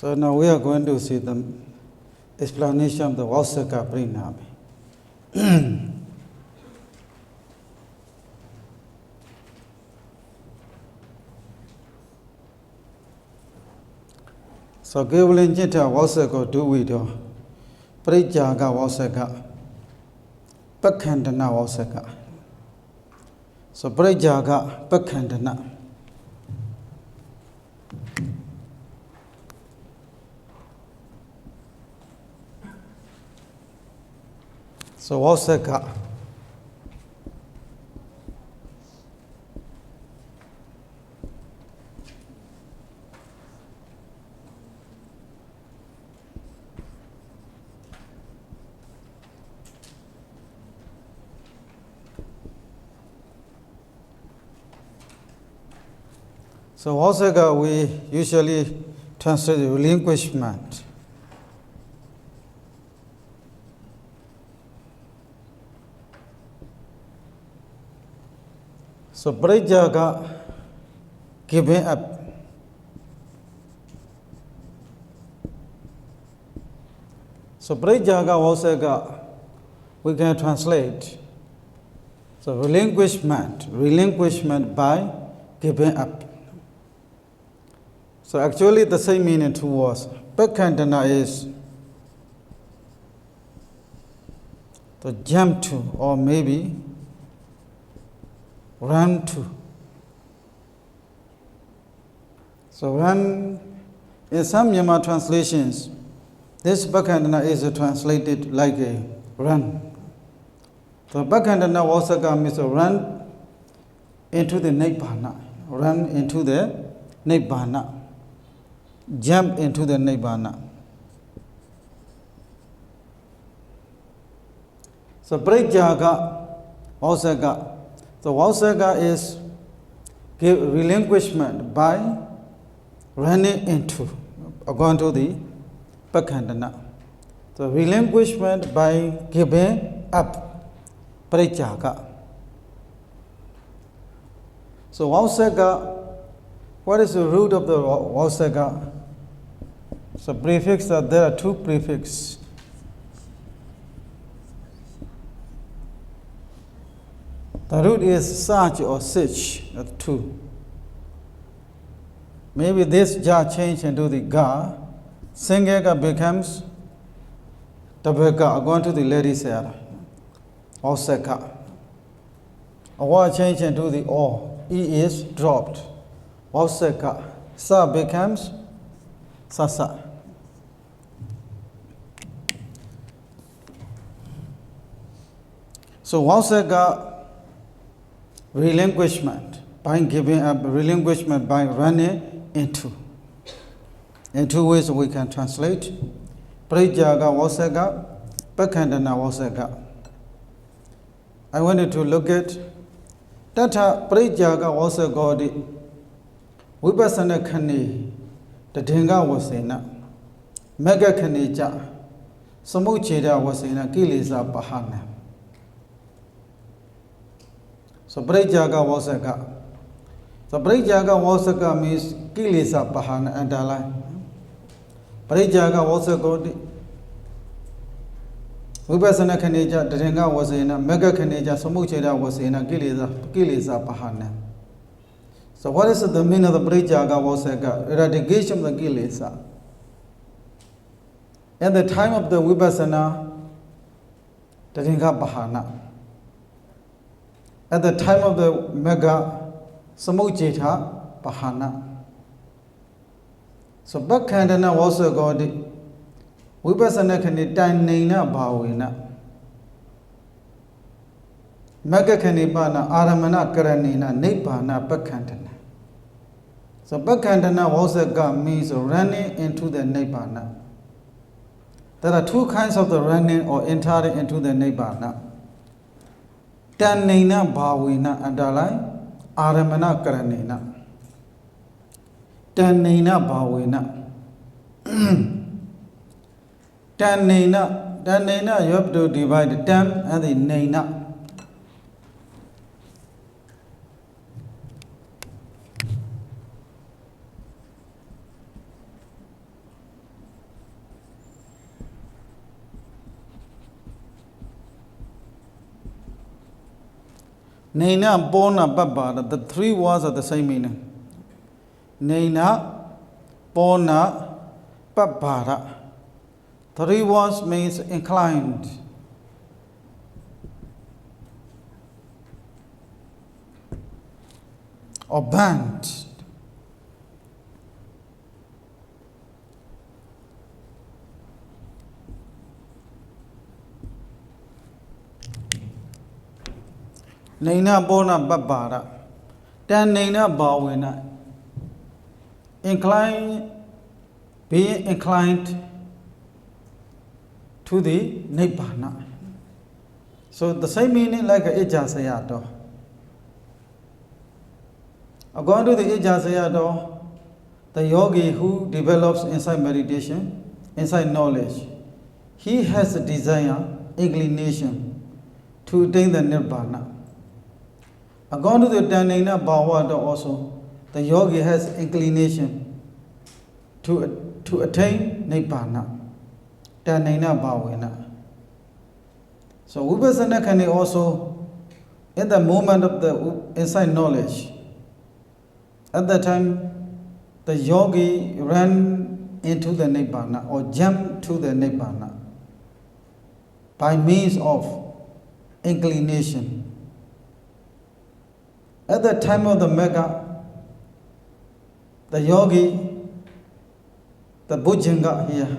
So now we are going to see the explanation of the Vausaka Prinami. So Gavulin Jita Vausaka do we do? Prijaga Vausaka, Pakandana Vausaka. So Prijaga, Pakandana. So Vausaka. So Vausaka we usually translate relinquishment. So Prajaga, giving up. So Prajaga Vausaka we can translate. So relinquishment by giving up. So actually the same meaning two words. Pakandana is to jump to or maybe run to. So run, in some Myanmar translations, this Pakandana is translated like a run. So Pakandana Vausaka means to run into the Nibbana. Run into the Nibbana. Jump into the Nibbana. So Prajaga Vausaka. So Vausaka is relinquishment by running into, according to the Pakandana. So relinquishment by giving up, Prajaga. So Vausaka, what is the root of the Vausaka? So prefix, there are two prefixes. The root is sach or sich, that's two. Maybe this ja change into the ga. Singega becomes tabeka, according to the lady said. Vausaka. Or change into the o. E is dropped. Vausaka. Sa becomes sasa. So Vausaka, relinquishment by giving up, relinquishment by running into. In two ways we can translate. Prajaga Vausaka, Pakandana Vausaka. I wanted to look at Tata Prajaga Vausaka di Vipassana Khani, the Dhenga Vasena, Mega Khanija, Samuchida Vasena, Kilisa Pahana. So Prajaga Vausaka. So Prajaga Vausaka means Kilisa Pahana and Dalai. Prajaga Vausaka Vipassana Khanija, Dhenga Vasena, Mega Khanija, Samuchida Vasena, Kilisa Pahana. So what is the meaning of the Prajaga Vausaka? Eradication of the Kilesa. At the time of the Vipassana, Dhenga Pahana. At the time of the Mega Samuchita Pahana. So Pakandana Vausaka di Vipassana Khani Tainina Bhavina. Mega Khanipana Aramana Karanina Nibbana Pakandana. So Pakandana Vausaka means running into the Nibbana. There are two kinds of the running or entering into the Nibbana. Tanina Bhavina Adalai Aramana Karanina. Tanina Bhavina. Tanina, you have to divide the tan and the naina. Naina, Bona, Babara, the three words are the same meaning. Naina, Bona, Babara. Three words means inclined. Or bent. Naina bona babara. Then naina bawina. Inclined, being inclined to the Nibbana. So the same meaning like Ija Sayadaw. According to the Ija Sayadaw, the yogi who develops inside meditation, inside knowledge, he has a desire, inclination to attain the Nibbana. According to the Dhanina Bhavada also, the yogi has inclination to attain Nibbana. Dhanina Bhavana. So Vipassana can also, in the moment of the inside knowledge, at that time, the yogi ran into the Nibbana or jumped to the Nibbana by means of inclination. At the time of the Mega, the yogi, the Bhujanga here,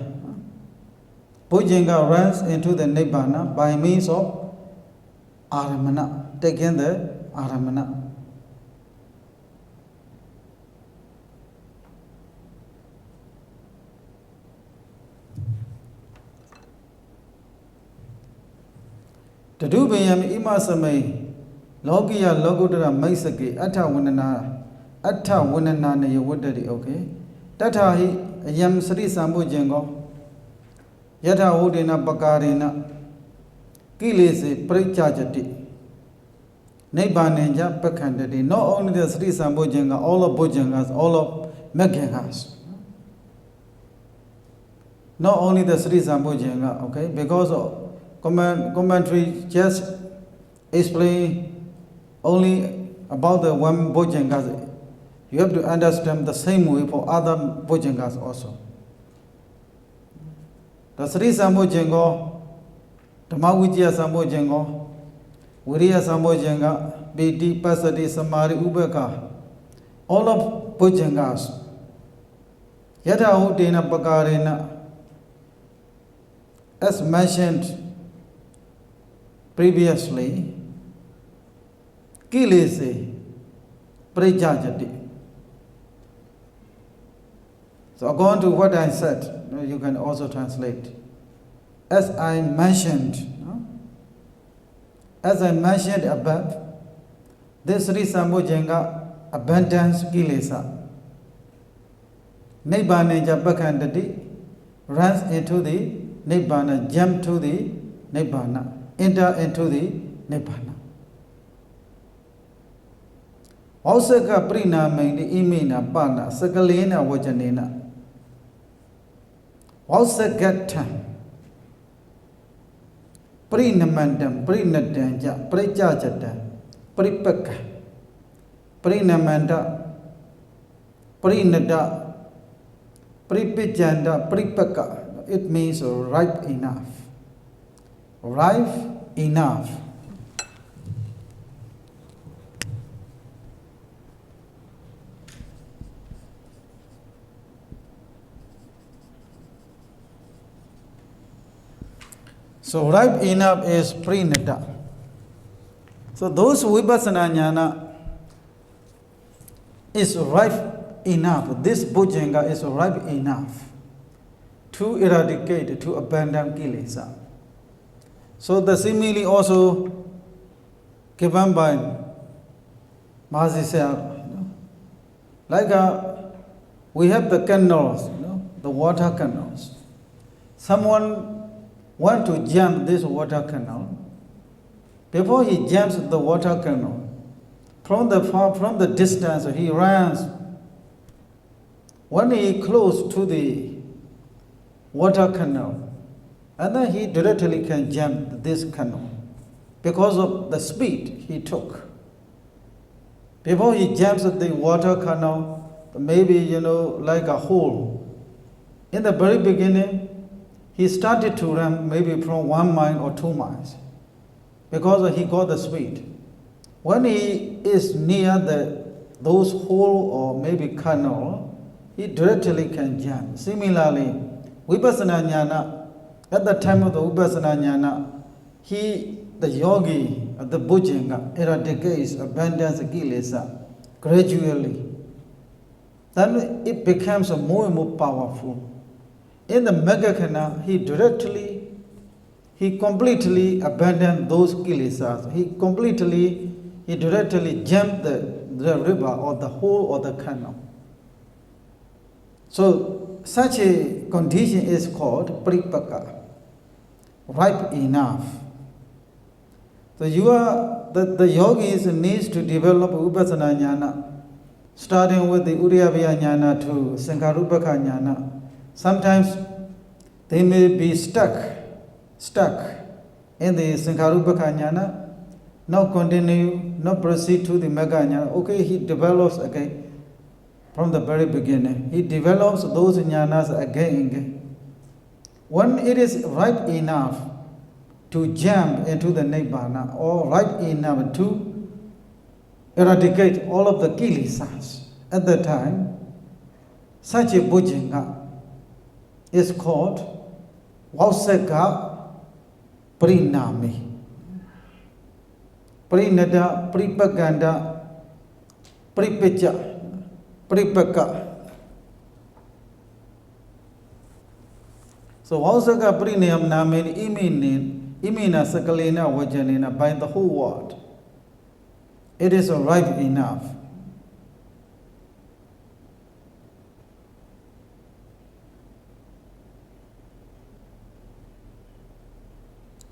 Bhujanga runs into the Nibbana by means of Aramana, taking the Aramana. To do Bayam Imasamay, Logia Logodra Maisaki, Atta Winana Yawudari, okay? Tata he Yam Sri Sambu Jango, Yata Udina Bakarina, Kilisi, Prechajati, Nebananja, Pakandati, not only the Sri Sambu Janga, all of Bojangas, all of Megangas. Not only the Sri Sambu Janga, okay? Because of commentary just explain only about the one Bojangas. You have to understand the same way for other Bojangas also. The Sri Sambo Jengo, the Mawijya Sambo Jengo, Wiriya Sambo Jenga, Biti, Pasadi, Samari, Ubeka, all of Bojangas. Yata Udina Bakarina, as mentioned previously, Kilese, Prejajati. So according to what I said, you can also translate. As I mentioned above, this Sri Sambo Jenga abundance kilesa. Nibbana Japakandati runs into the Nibbana, jump to the Nibbana, enter into the Nibbana. Osaka Prina Mindi Imina Pana, Sakalina Wajanina. Also get time. Prinamandam, Prinadanja, Prejajata, Pripaka, Prinamanda, Prinada, Pripijanda, Pripaka. It means ripe enough. Ripe enough. So ripe enough is prinita. So those Vipassana Jnana is ripe enough. This Bhujanga is ripe enough to eradicate, to abandon kilesa. So the simile also given by Mahasi Sayadaw. Like we have the canals, the water canals. Someone want to jump this water canal. Before he jumps the water canal, from the distance he runs. When he close to the water canal, and then he directly can jump this canal because of the speed he took. Before he jumps at the water canal, maybe, like a hole. In the very beginning, he started to run maybe from 1 mile or 2 miles because he got the speed. When he is near those hole or maybe canal, he directly can jump. Similarly, Vipassana Jnana, at the time of the Vipassana Jnana, the yogi, the Bhujanga, eradicates, abandons the kilesa gradually. Then it becomes more and more powerful. In the Megakana, he completely abandoned those kilesas. He directly jumped the river or the hole or the canal. So such a condition is called Paripaka, ripe enough. So the yogis needs to develop Vipassana Jnana, starting with the Uddiyabhya Jnana to Sankarupaka Jnana. Sometimes they may be stuck in the Sankarupaka Jnana, not continue, not proceed to the Mega Jnana. Okay, he develops again from the very beginning. He develops those jnanas again and again. When it is ripe enough to jump into the Nibbana or ripe enough to eradicate all of the kilesas at that time, such a Bhujanga is called Vausaka Prinami. Prinada, Pripaganda, Pripicha, Pripaka. So Vausaka Prinam Namin Imina Sakalina Vajanina by the whole world. It is ripe enough.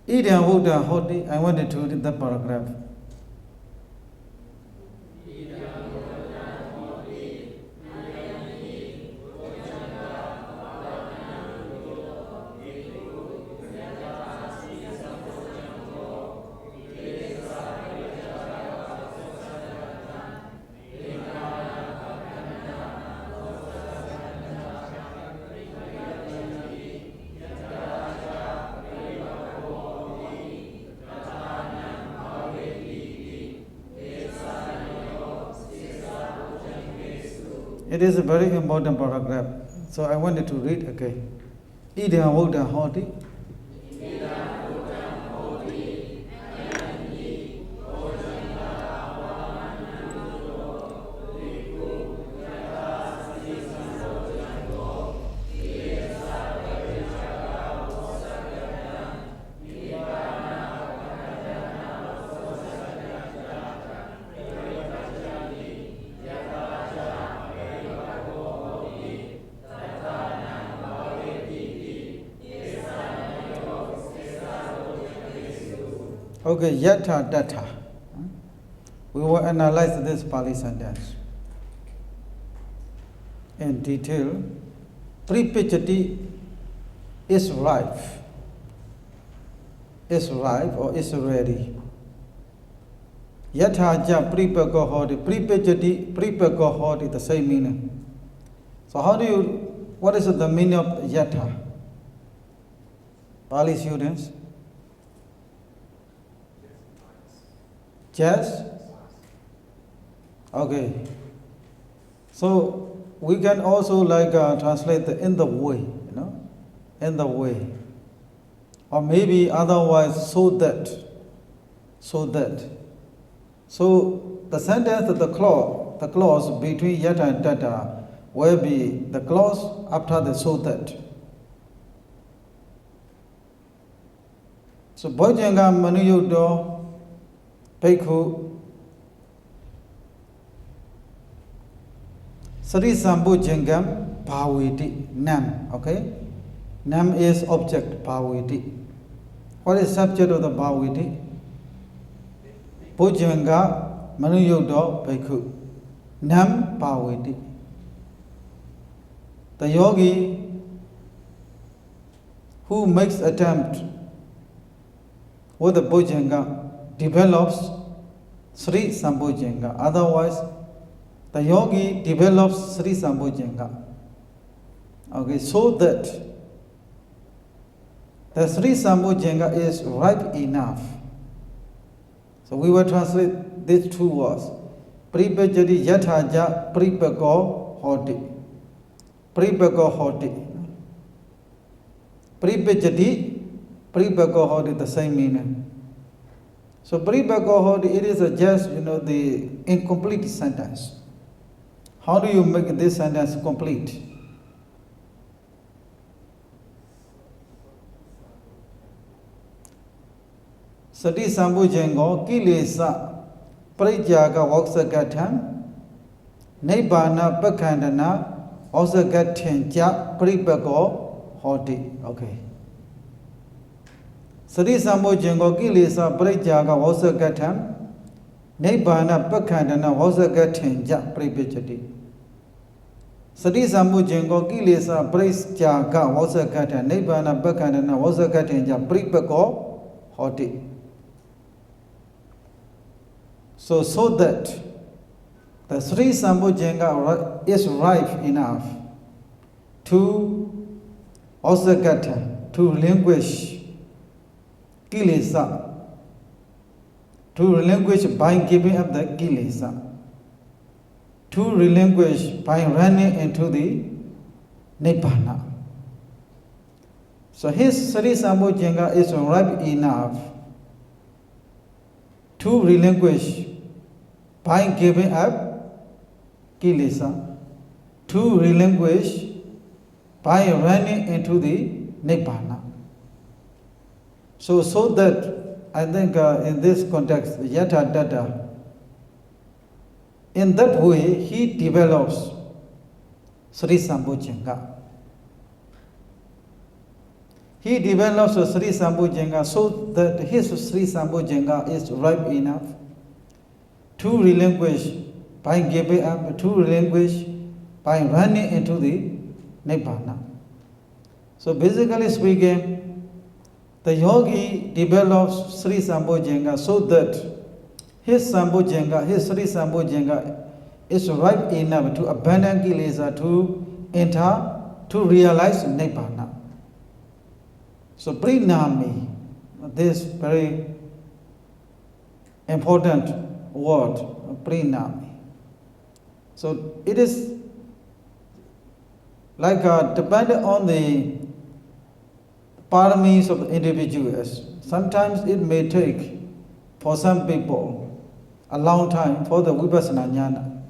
Idam Buddha Hoti, I wanted to read the paragraph. It is a very important paragraph, so I wanted to read again. Idam Buddha Hoti. Okay, yatha datha. We will analyze this Pali sentence in detail. Pripichati is ripe. Is ripe or is ready. Yatha ja pripaka hoti. Pripichati, pripaka hoti, the same meaning. So what is the meaning of yatha? Pali students? Yes? Okay. So we can also translate in the way, in the way. Or maybe otherwise so that. So the sentence, the clause between yata and tata will be the clause after the so that. So Bhujanga Manuyudo Bhikkhu Sari Sambhujangam Bhaviti Nam. Okay? Nam is object, Bhaviti. What is subject of the Bhaviti? Bhujanga Manuyudo Bhikkhu Nam Bhaviti. The yogi who makes attempt with the Bhujanga develops Sri Sambojjhanga. Otherwise, the yogi develops Sri Sambojjhanga. Okay, so that the Sri Sambojjhanga is ripe enough. So we will translate these two words. Pripajati yathaja pripako hoti. Pripako hoti. Pripajati, pripako hoti, the same meaning. So pripako hoti, it is just, the incomplete sentence. How do you make this sentence complete? Sati Sambojjhanga kilesa prajaga vaksagatam nibbana pakhandana vaksagathanja pripako hoti. Okay. Sati Sambojjhanga kilesa prajaga vaksagatam nibbana pakhandana vaksagathanja pripajati. Sati Sambojjhanga kilesa prajaga vaksagatam nibbana pakhandana vaksagathanja pripako hoti. So that the Sri Sambojjhanga is ripe enough to osagata, to relinquish kilesa, to relinquish by giving up the kilesa, to relinquish by running into the nibbana. So his Sri Sambojjhanga is ripe enough to relinquish by giving up kilesa, to relinquish by running into the nibbana. So that I think in this context, yata dada, in that way he develops Sri Sambojjhanga. He develops a Sri Sambojjhanga so that his Sri Sambojjhanga is ripe enough to relinquish by giving up, to relinquish by running into the nibbana. So basically speaking, the yogi develops Sri Sambojjhanga so that his Sri Sambojjhanga is ripe enough to abandon kilesa, to enter, to realize nibbana. So prinami, this very important word, prinami. So it is like dependent on the paramis of the individuals. Sometimes it may take for some people a long time for the vipassana jnana.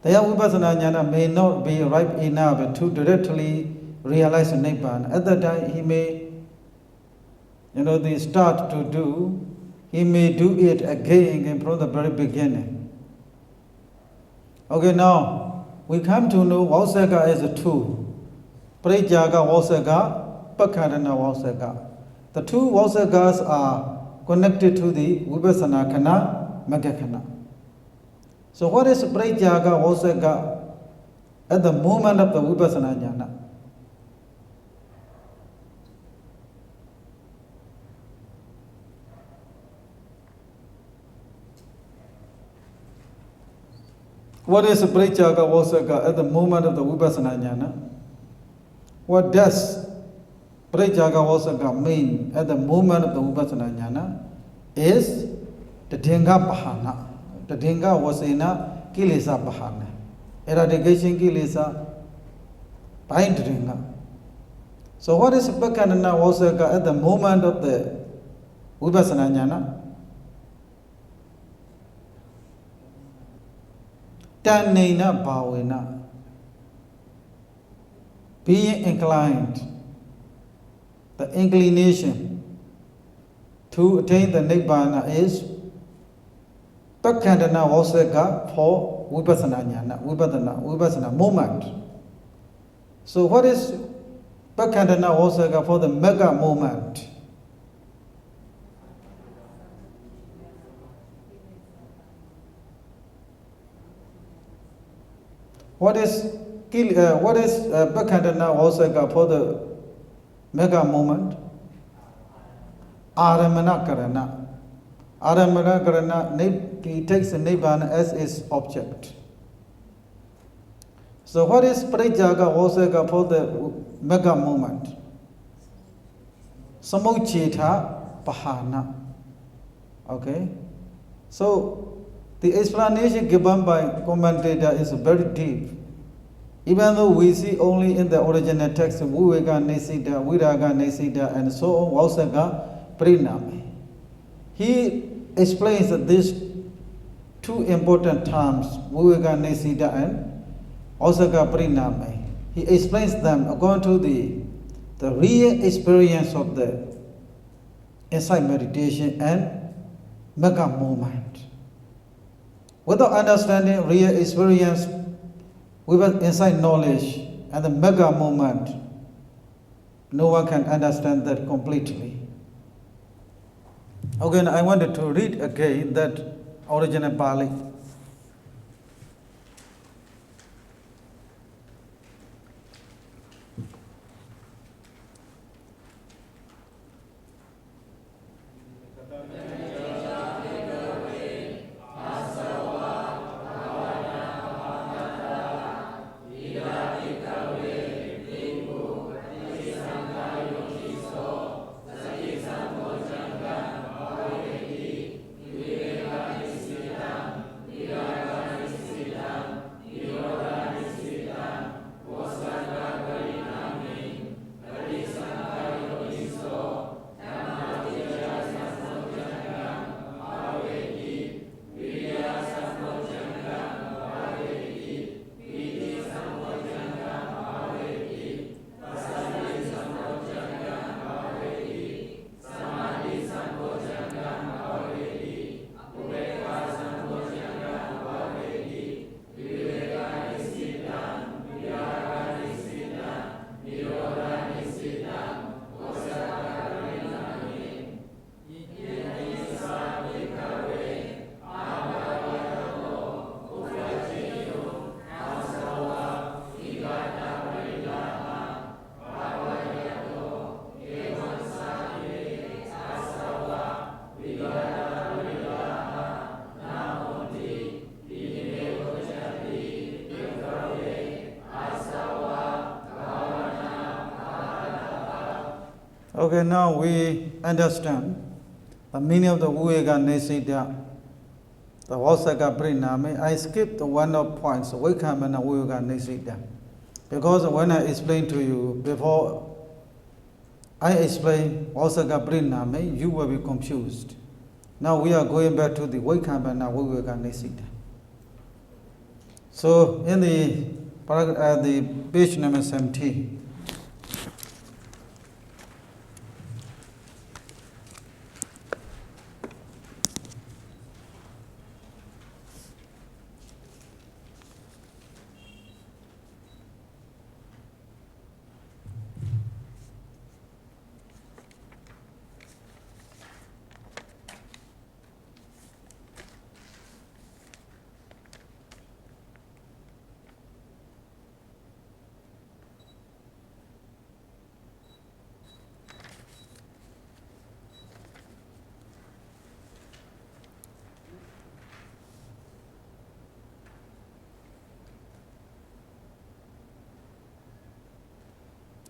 Their vipassana jnana may not be ripe enough to directly realize nibbana. At that time he may, they start to do, he may do it again from the very beginning. Okay, now we come to know Vausaka as a two. Prajaga Vausaka, Pakadana Vausaka. The two Vausakas are connected to the Vipassana Khana, Magga Khana. So what is Prajaga Vausaka at the moment of the Vipassana jnana? What is Prajaga Vausaka at the moment of the Vipassana jnana? What does Prajaga Vausaka mean at the moment of the Vipassana jnana? Is the Dhenga Bahana. The Dhenga Vasena Kilesa Bahana. Eradication Kilesa by Dhenga. So what is Pakadana Vausaka at the moment of the Vipassana jnana? Tanena Bhavena. Being inclined, the inclination to attain the Nibbana is Pakadana Vausaka for Vipassana jnana, Vipassana moment. So what is Pakadana Vausaka for the Magga moment? What is Pakadana Vausaka for the Magga moment? Aramana Karana. Aramana Karana, he takes the Nibbana as his object. So what is Parijaga Vosaka for the mega movement? Samuchita Pahana. Okay? So the explanation given by commentator is very deep. Even though we see only in the original text Viveka Nesita, Viraga Nesita, and so on, Vausaka Prinami. He explains that these two important terms, Viveka Nesita and Vausaka Prinami. He explains them according to the real experience of the insight meditation and mega movement. Without understanding real experience, with insight knowledge and the mega movement, no one can understand that completely. Again, I wanted to read again that original Pali. Okay, now we understand the meaning of the Viveka Nesita, the Vausaka Prinami. I skipped the one of points, Vaikamana Viveka Nesita, because when I explained to you before I explain Vausaka Prinami, you will be confused. Now we are going back to the Vaikamana Viveka Nesita. So in the page number 17.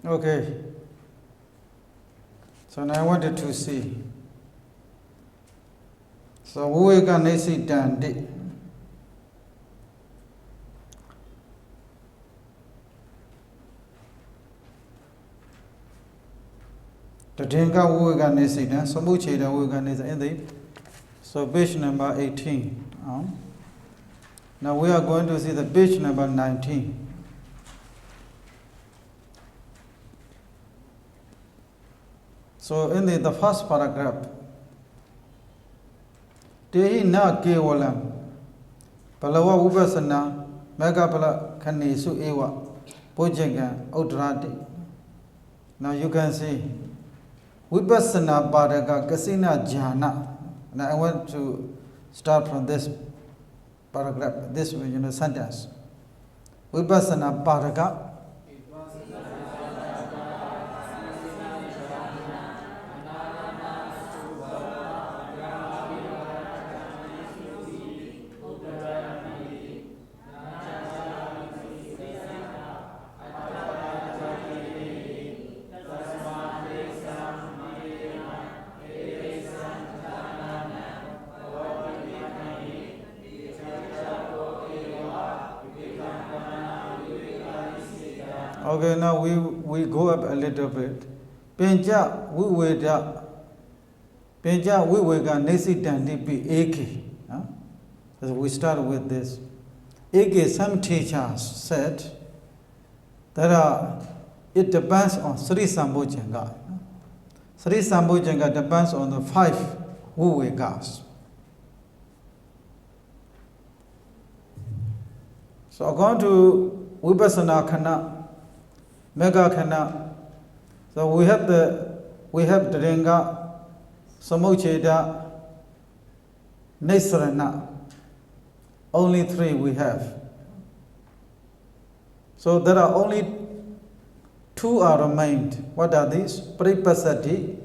Okay, so now I wanted to see. So Viveka Nesita Dandi. The Dinka Viveka Nesita, Samucheda Viveka Nesita in the so page number 18. Now we are going to see the page number 19. So in the first paragraph, Tehi na kevalam Palawa Upasana Megapala Kanisu Ewa Pojanga Udrati. Now you can see Vipassana Bhadaka Kasina Jhana. Now I want to start from this paragraph, this sentence. Vipassana Bhadaka Okay, now we go up a little bit. Penja Wiweda Nesi Dandi be Eke. We start with this. Eke, some teachers said that it depends on Sri Sambhojanga. Sri Sambhojanga depends on the 5 Wu-Vegas. So according to Vipassana Khana, Mega Khana, so we have Drenga, Samocheda, Nesrana. Only 3 we have. So there are only 2 are remained. What are these? Paripasati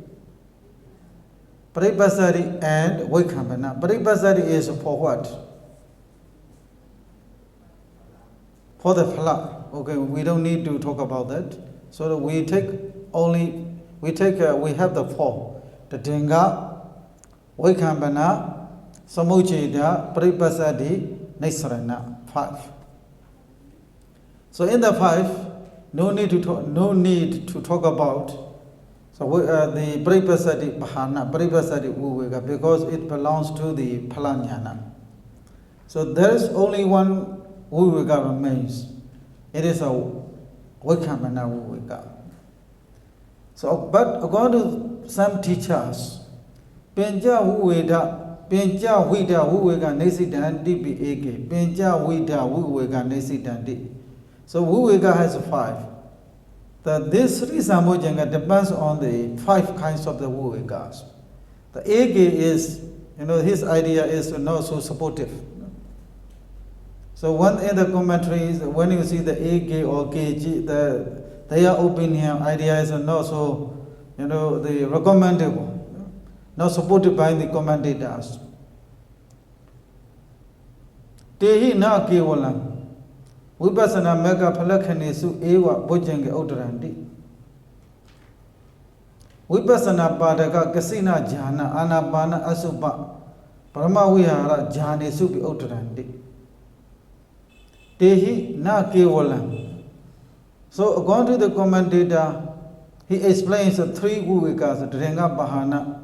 and Vaikambana. Paripasati is for what? For the phala. Okay, we don't need to talk about that. So we have the 4. The Drenga, Vaikambana, Samucheda, Paripasati, Nesrana, 5. So in the 5, no need to talk about the Paripasati Bahana, Paripasati Uvega, because it belongs to the Phalanyana. So there is only one Uvega remains. It is a Vaikambana Uvega. So, but according to some teachers, Penja Uveda Uvega Nesi Dandi be Eke. Penja Uvega Nesi Dandi. So Uvega has 5. This Sri Sambhojanga depends on the 5 kinds of the Uvegas. The Eke is, his idea is not so supportive. So one in the commentaries, when you see the Eke or KG, their opinion, idea is not so, the recommendable. Not supported by the commentators. Tehi na kevalam. Vipassana mega phalakhanesu eva bojjanga udarandi. Vipassana padaka kasina jhana anapana asubha paramavihara jhanesu bi udarandi. Tehi na kevalam. So according to the commentator, he explains the 3 Uvegas, Drenga Bahana,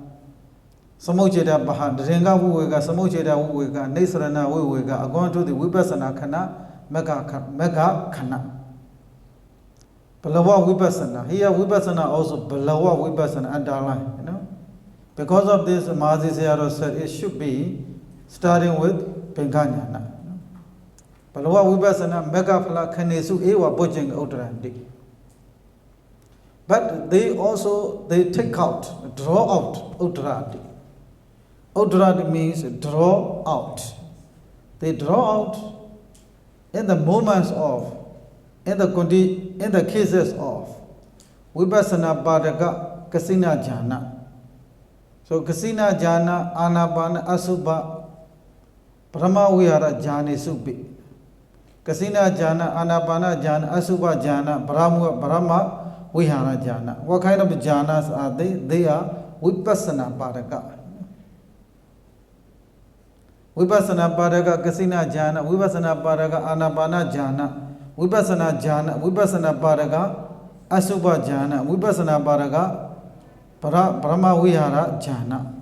Samocheda Bahana, Drenga Uvega, Samocheda Uvega, Nesrana Uvega, according to the Vipassana Khana, Mega Khana. Balawa Vipassana. Here Vipassana also Balawa Vipassana underline, Because of this, Mahasi Sayadaw said it should be starting with Penganyana. Balawa Vipassana Mega Phala Khanesu Ewa Bojjang Udarandi. But they take out, draw out Udarandi. Udarandi means draw out. They draw out in the moments of, in the cases of Vipassana Padaka Kasina Jhana. So Kasina Jhana, Anapana, Asubha, Brahmavihara Jhani Subhi. Kasina Jhana, Anapana Jhana, Asubha Jhana, Brahma Vihara Jhana. What kind of jhanas are they? They are Vipassana Padaka. Vipassana Padaka, Kasina Jhana, Vipassana Padaka, Anapana Jhana, Vipassana Jhana, Vipassana Padaka, Asubha Jhana, Vipassana Padaka, Brahma Vihara Jhana.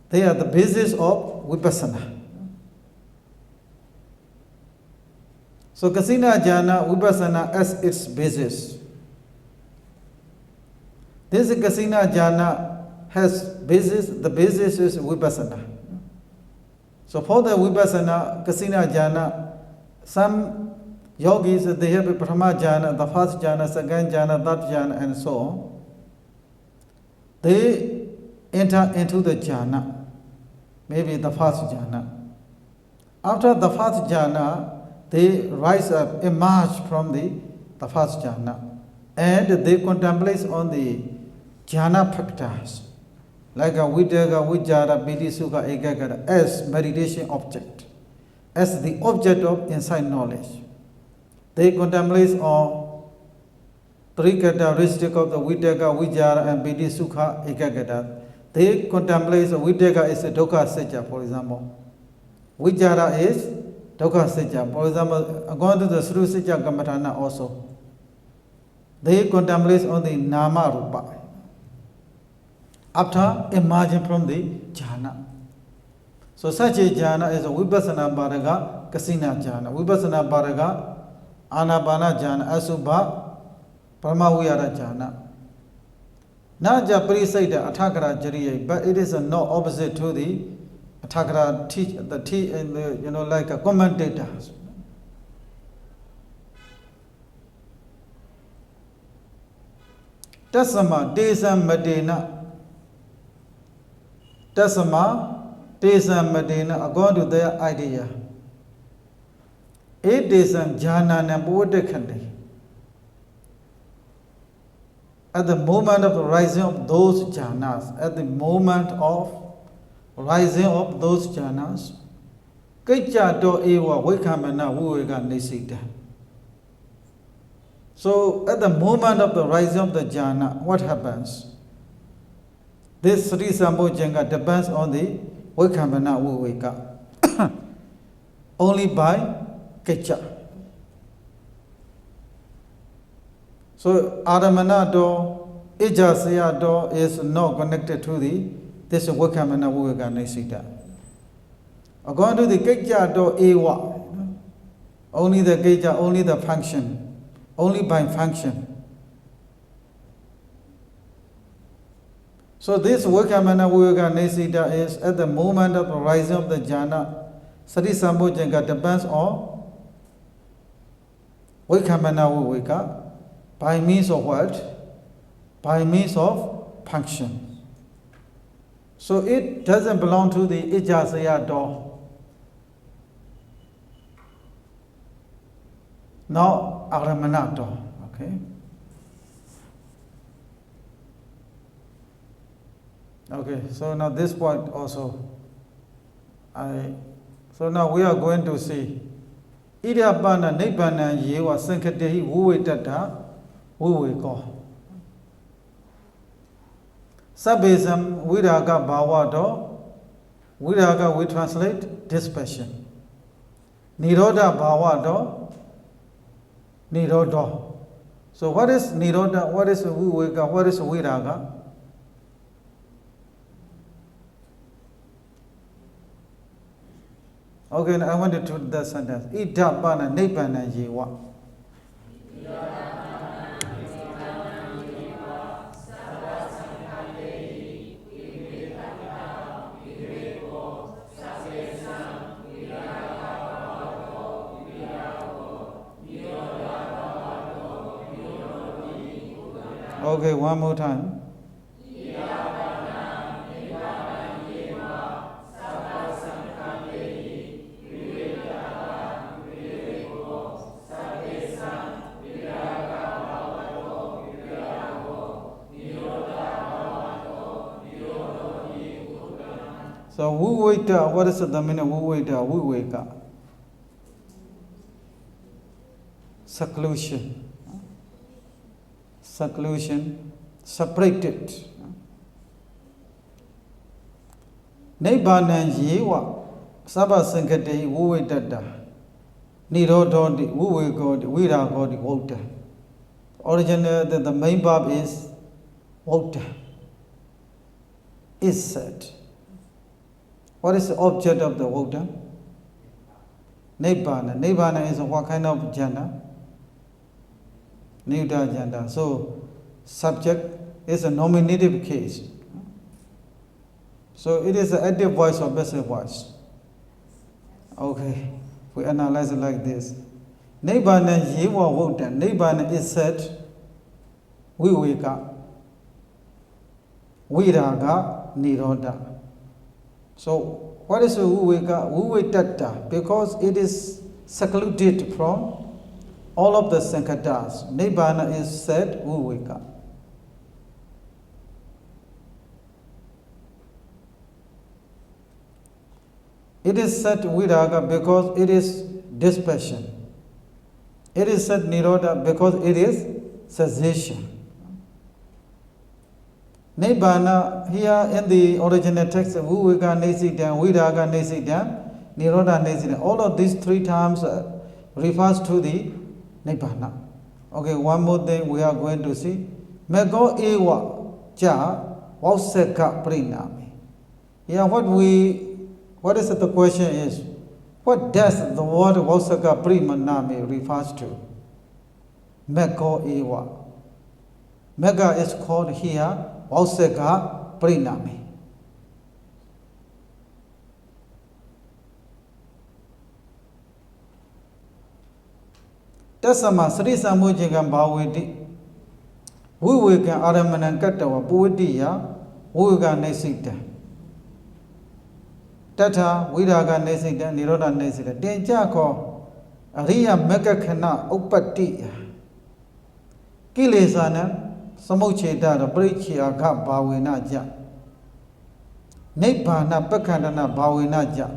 They are the basis of Vipassana. So Kasina Jhana, Vipassana as its basis. This Kasina Jhana has basis, the basis is Vipassana. So for the Vipassana, Kasina Jhana, some yogis, they have a Brahma Jhana, the first Jhana, second Jhana, third Jhana, and so on. They enter into the Jhana, maybe the first Jhana. After the first Jhana, they rise up, emerge from the first Jhana, and they contemplate on the Jhana factors, like a Vidyaga, Vijara, Piti, Sukha, Ekagara, as meditation object, as the object of insight knowledge. They contemplate on 3 characteristics of the Vidyaga, Vijara, and Piti, Sukha, Ekagara. They contemplate Vidyaga is a Dukkha Satya, for example. Vijara is Dukkha Satya. For example, according to the Sri Satya Kammatthana also, They contemplate on the Nama Rupa. After emerging from the jhana. So such a jhana is a Vipassana Bharaga, Kasina jhana. Vipassana Bharaga, Anapana jhana, Asubha, Paramaviyara jhana. Naja Parisaita, Athakara Jariya, but it is no opposite to the Athakara teach the like a commentator. Tasama, Desam Madena. Tasama, Desam Madena, according to their idea. 8 Desam Jhana Nambudekandi. At the moment of the rising of those jhanas, at the moment of rising of those jhanas, Kaicha do ewa Vikamana Vuvega Nisita. So at the moment of the rising of the jhana, what happens? This Sri Sambhojanga depends on the Vikamana Vuveka. Only by Kaicha. So Aramana do, Ijasaya do is not connected to this Vikamana Vuveka Nisita. According to the Kaicha do ewa, only the Kaicha, only the function. Only by function. So this Vikamana Vuveka Nisita is at the moment of the rising of the jhana. Sati Sambhojanga depends on Vikamana Vuveka by means of what? By means of function. So it doesn't belong to the Ijasaya do. Now, Aramanato, okay? Okay, so now this point also, so now we are going to see Idapana, Nibbana, Yewa, Sankatehi, Vuvetata, Vuveko. Sabism, Viraga, Bhavado, Viraga, we translate dispassion. Nirodha, Bhavado, Nirodha. So what is Nirodha? What is Viveka? What is Viraga? Okay, I want to put the sentence. Idapana Nibbana Yewa. Okay, one more time. So, Vuveta, what is the meaning of Vuveta? Vuveka. Seclusion. Seclusion, separated. Nibbana Yewa, Sabha Sankate, Vuvetata, Nirododi, Vuvekodi, Viragodi, water. Originally, the main verb is water. Is said. What is the object of the water? Nibbana. Nibbana is what kind of jhana? Nidda jhana. So, subject is a nominative case. So, it is an active voice or passive voice. Okay, we analyze it like this. Nibbana Yewa water. Nibbana is said, Viveka, Viraga, Nirodha. So, what is Viveka? Vivetata, because it is secluded from all of the Sankatas. Nibbana is said Viveka. It is said Viraga because it is dispassion. It is said Nirodha because it is cessation. Nibbana, here in the original text, Viveka Nesidam, Viraga Nesidam, Nirodha Nesidam, all of these three terms refers to the Nibbana. Okay, one more thing we are going to see. Mego ewa ja wauseka prinami. Yeah, what is it, the question is, what does the word wauseka primanami refers to? Mego ewa. Mega is called here wauseka prinami. Tasama Sri Samujigam Bawidi. We can Aramanan Katawa Pudia, Uga Nesita. Tata, Widaga Nesita, Niroda Nesita. Denjako, Aria Megakana, Upati. Kilesana, Samuche Dada, Brichia Gap Bawinaja. Nepana Bakandana Bawinaja.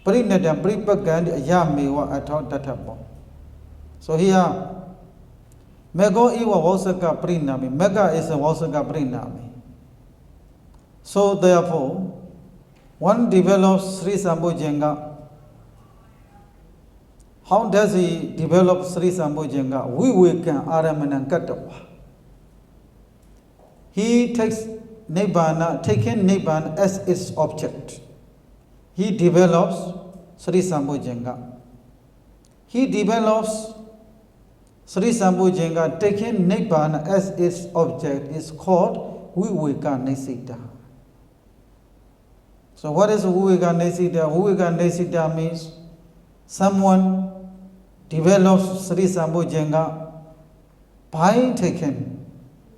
Prinada Bripagand Yamiwa atau Databo. So here, Mego iwa wasaka prinami. Mega is a wasaka prinami. So therefore, one develops Sri Sambhujenga. How does he develop Sri Sambhujenga? We can Aramanangatawa. He takes Nibbana, taking Nibbana as its object. He develops Sri Sambhujenga. He develops Sri Sambhujenga, taking Nibbana as its object, is called Viveka Nisita. So what is Viveka Nisita? Viveka Nisita means someone develops Sri Sambhujenga by taking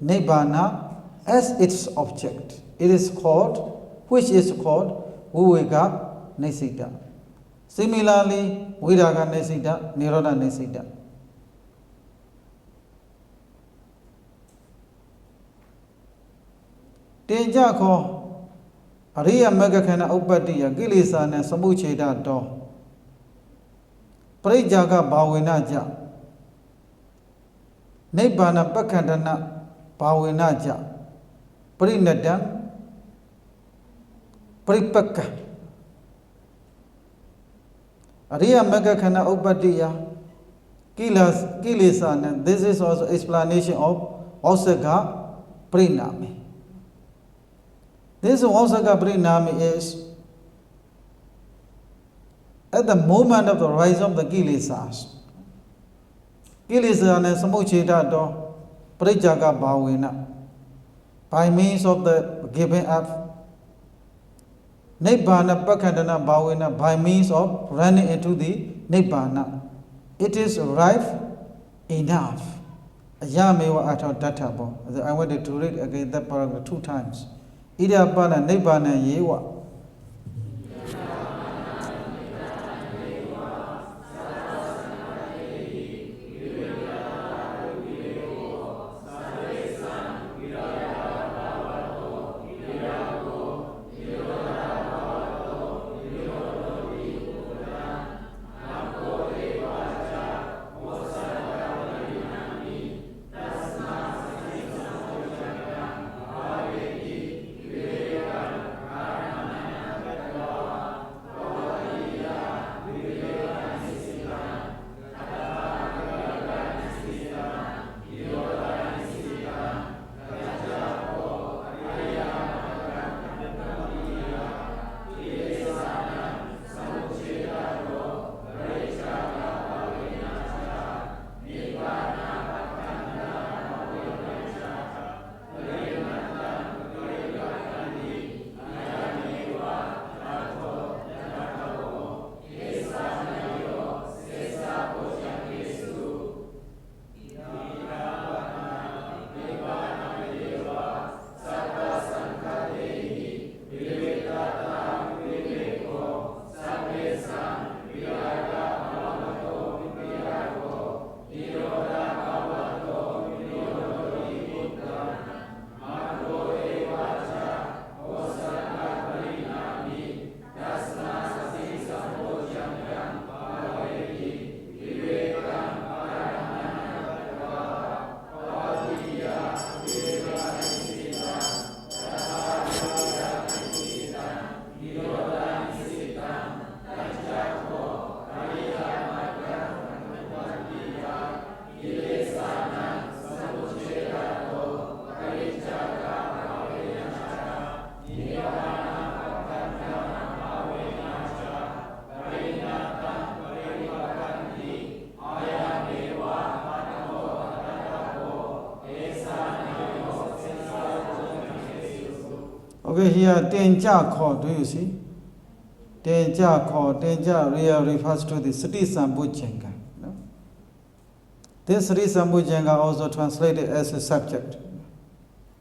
Nibbana as its object. It is called, which is called Viveka Nisita. Similarly, Viraga Nisita, Nirodha Nisita. Tenjako Ariya Megakana Upatiya Gilisana Samucheda Do Prejaga Bawinaja Nibbana Bakandana Bawinaja Prinadam Pripaka Ariya Megakana Upatiya Gilisana. This is also explanation of Osaka Prinami. This Osaka Prinami is at the moment of the rise of the Gilisas. Gilisana Samuchita Do Prejaga Bawina. By means of the giving up Nibbana Pakandana Bawina, by means of running into the Nibbana. It is ripe enough. Ayamewa Ato Databo. I wanted to read again that paragraph 2 times. Ida Bana Nibbana Yewa. here Tenja Kho, do you see? Tenja Kho, Tenja refers to the Sri Sambhujanga. No? This Sri Sambhujanga also translated as a subject.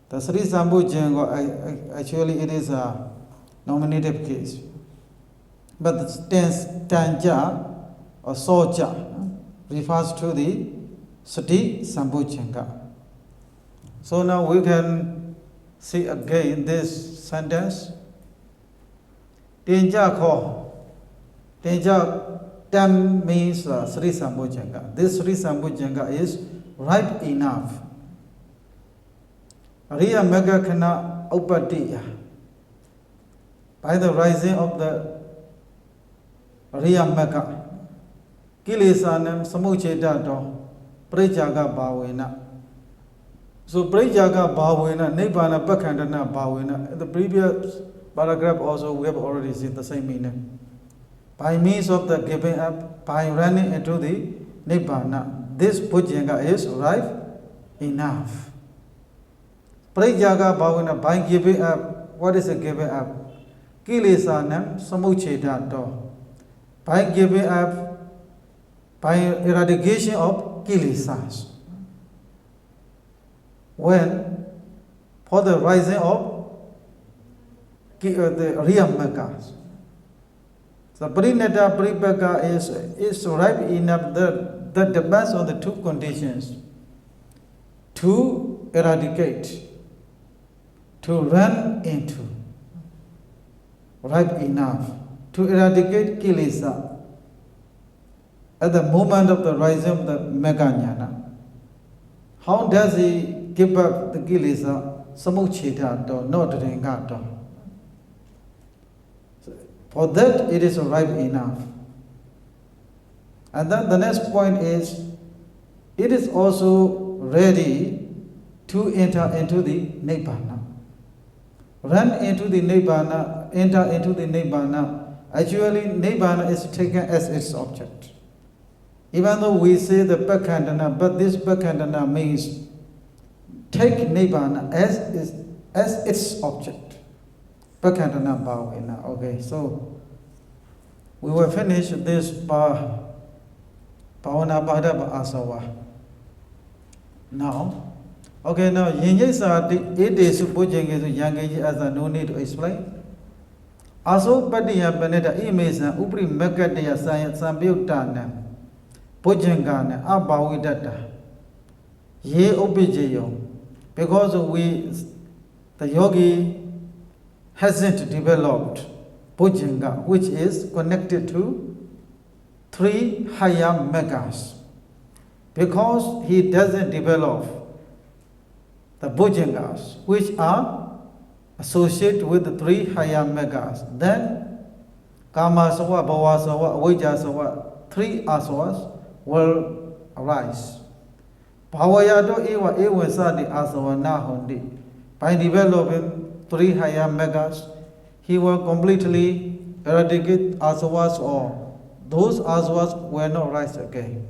The Sri Sambhujanga, actually it is a nominative case. But the tense Tanja or Soja refers to the Sri Sambhujanga. So now we can see again this sentence. Tenja Kho. Tenja Tam means Sri Sambhujanga. This Sri Sambhujanga is ripe enough. Riya Mega Kana Upatiya. By the rising of the Riya Mega, Kilesanam Samucheda Prejaga Bawena. So Prejaga Bawena, Nibbana Bakandana Bawena. In the previous paragraph also we have already seen the same meaning. By means of the giving up, by running into the Nibbana, this Pujanga is ripe enough. Prejaga Bawena, by giving up, what is a giving up? Kilesanam Samucheda. By giving up, by eradication of kilesas. When, for the rising of the Riyamakas. So Prinata Pripaka is ripe enough that depends on the two conditions. To eradicate, to run into, ripe enough. To eradicate kilesa at the moment of the rising of the Megajnana. How does he give up the kilesa? Samuchita to not ringata. For that it is ripe enough. And then the next point is, it is also ready to enter into the Nibbana. Run into the Nibbana, enter into the Nibbana. Actually, Nibbana is taken as its object. Even though we say the Bakhandana, but this Bakhandana means take Nibbana as its object. Bakhandana Bhavena. Okay, so we will finish this Bhavana Bhadaba Asawa. Now, okay, now Yinjasa 8 days of Bujang Yangaji as a no need to explain. Aso Padia Beneta Imesa Upri Mekadia Science Sambuktana Bujangana Abawidata Ye Obijayo. Because the yogi hasn't developed Bujanga, which is connected to 3 higher megas. Because he doesn't develop the Bujangas, which are associated with the 3 higher megas, then Kama Sawa, Bhava Sawa, Avijja Sawa, 3 asavas will arise. Bhavayado Eva Evasadi Asawa Nahondi. By developing 3 higher megas, he will completely eradicate asavas, or those asavas will not rise again.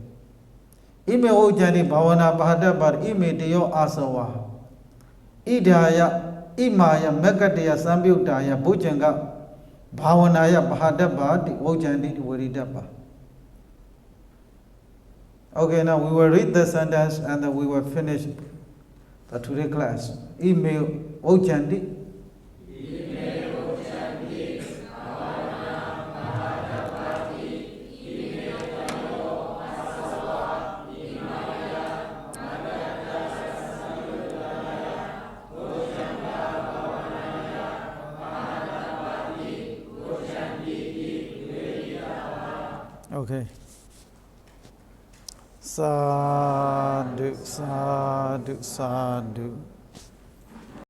Ime Ojani Bhavana Bhadabar Ime Dio Asawa. Idaya Imaya Megadaya Sambyutaya Bujanga Bhavanaya Bhadaba Ojani Viridaba. Okay, now we will read the sentence and then we will finish the today class. Email Ojandi. Okay. Sadhu, sadhu, sadhu.